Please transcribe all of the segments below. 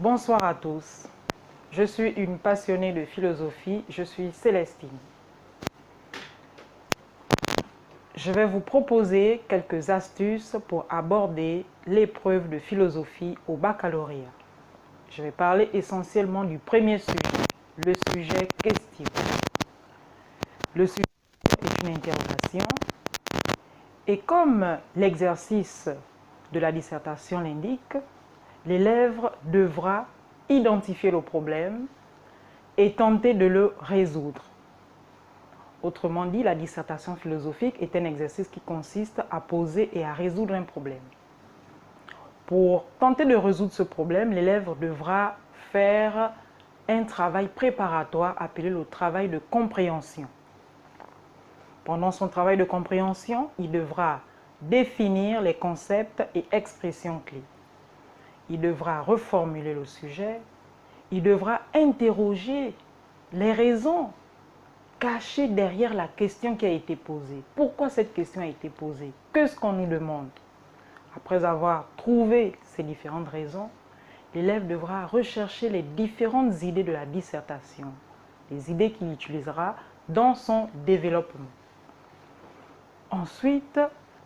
Bonsoir à tous. Je suis une passionnée de philosophie, je suis Célestine. Je vais vous proposer quelques astuces pour aborder l'épreuve de philosophie au baccalauréat. Je vais parler essentiellement du premier sujet, le sujet question. Le sujet est une interrogation et comme l'exercice de la dissertation l'indique, l'élève devra identifier le problème et tenter de le résoudre. Autrement dit, la dissertation philosophique est un exercice qui consiste à poser et à résoudre un problème. Pour tenter de résoudre ce problème, l'élève devra faire un travail préparatoire appelé le travail de compréhension. Pendant son travail de compréhension, il devra définir les concepts et expressions clés. Il devra reformuler le sujet. Il devra interroger les raisons cachées derrière la question qui a été posée. Pourquoi cette question a été posée? Qu'est-ce qu'on nous demande? Après avoir trouvé ces différentes raisons, l'élève devra rechercher les différentes idées de la dissertation, les idées qu'il utilisera dans son développement. Ensuite,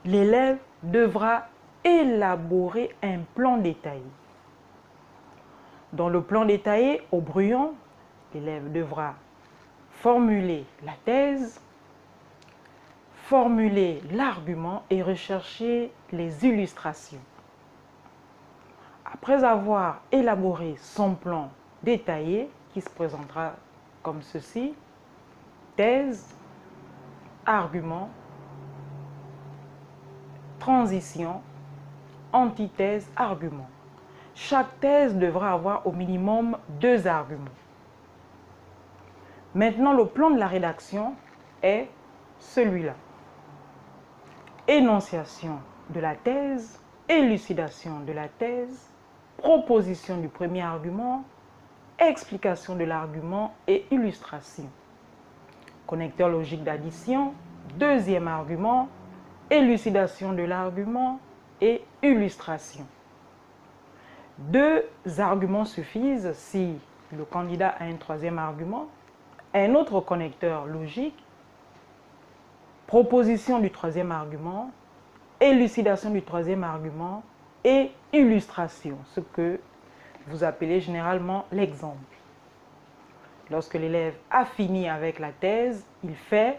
l'élève devra élaborer un plan détaillé. Dans le plan détaillé, au brouillon, l'élève devra formuler la thèse, formuler l'argument et rechercher les illustrations. Après avoir élaboré son plan détaillé, qui se présentera comme ceci, thèse, argument, transition, antithèse, argument. Chaque thèse devra avoir au minimum 2 arguments. Maintenant, le plan de la rédaction est celui-là. Énonciation de la thèse, élucidation de la thèse, proposition du premier argument, explication de l'argument et illustration. Connecteur logique d'addition, deuxième argument, élucidation de l'argument et illustration. 2 arguments suffisent si le candidat a un troisième argument, un autre connecteur logique, proposition du troisième argument, élucidation du troisième argument et illustration, ce que vous appelez généralement l'exemple. Lorsque l'élève a fini avec la thèse, il fait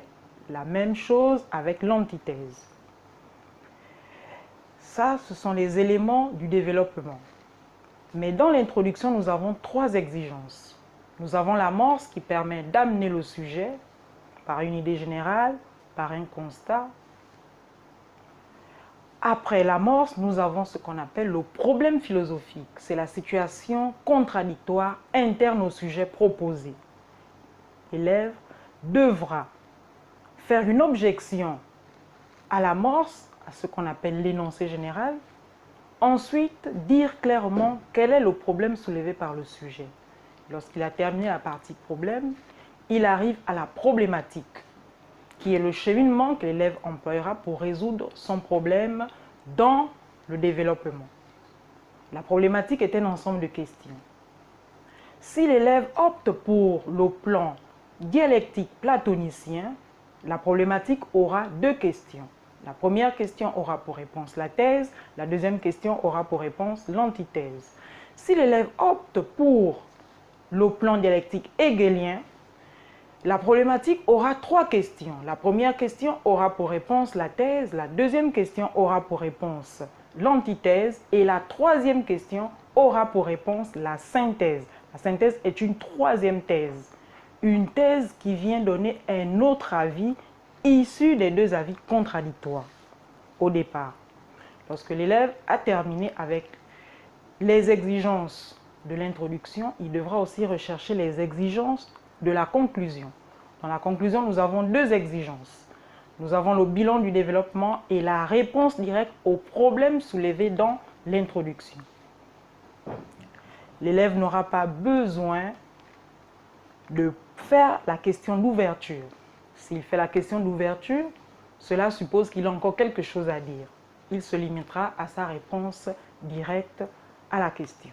la même chose avec l'antithèse. Ça, ce sont les éléments du développement. Mais dans l'introduction, nous avons 3 exigences. Nous avons l'amorce qui permet d'amener le sujet par une idée générale, par un constat. Après l'amorce, nous avons ce qu'on appelle le problème philosophique. C'est la situation contradictoire interne au sujet proposé. L'élève devra faire une objection à l'amorce, à ce qu'on appelle l'énoncé général. Ensuite, dire clairement quel est le problème soulevé par le sujet. Lorsqu'il a terminé la partie problème, il arrive à la problématique, qui est le cheminement que l'élève employera pour résoudre son problème dans le développement. La problématique est un ensemble de questions. Si l'élève opte pour le plan dialectique platonicien, la problématique aura 2 questions. La première question aura pour réponse la thèse, la deuxième question aura pour réponse l'antithèse. Si l'élève opte pour le plan dialectique hegelien, la problématique aura 3 questions. La première question aura pour réponse la thèse, la deuxième question aura pour réponse l'antithèse et la troisième question aura pour réponse la synthèse. La synthèse est une troisième thèse. Une thèse qui vient donner un autre avis issu des 2 avis contradictoires au départ. Lorsque l'élève a terminé avec les exigences de l'introduction, il devra aussi rechercher les exigences de la conclusion. Dans la conclusion, nous avons 2 exigences. Nous avons le bilan du développement et la réponse directe aux problèmes soulevés dans l'introduction. L'élève n'aura pas besoin de faire la question d'ouverture. S'il fait la question d'ouverture, cela suppose qu'il a encore quelque chose à dire. Il se limitera à sa réponse directe à la question.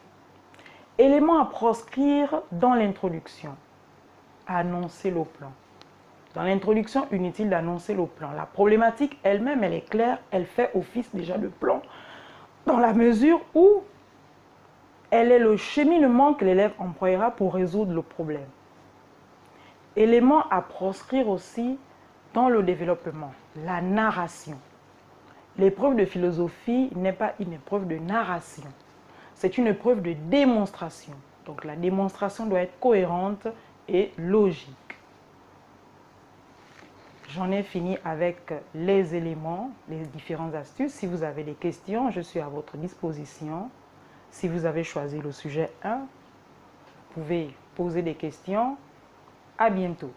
Éléments à proscrire dans l'introduction. Annoncer le plan. Dans l'introduction, inutile d'annoncer le plan. La problématique elle-même, elle est claire, elle fait office déjà de plan dans la mesure où elle est le cheminement que l'élève employera pour résoudre le problème. Élément à proscrire aussi dans le développement, la narration. L'épreuve de philosophie n'est pas une épreuve de narration, c'est une épreuve de démonstration. Donc la démonstration doit être cohérente et logique. J'en ai fini avec les éléments, les différentes astuces. Si vous avez des questions, je suis à votre disposition. Si vous avez choisi le sujet 1, vous pouvez poser des questions. À bientôt.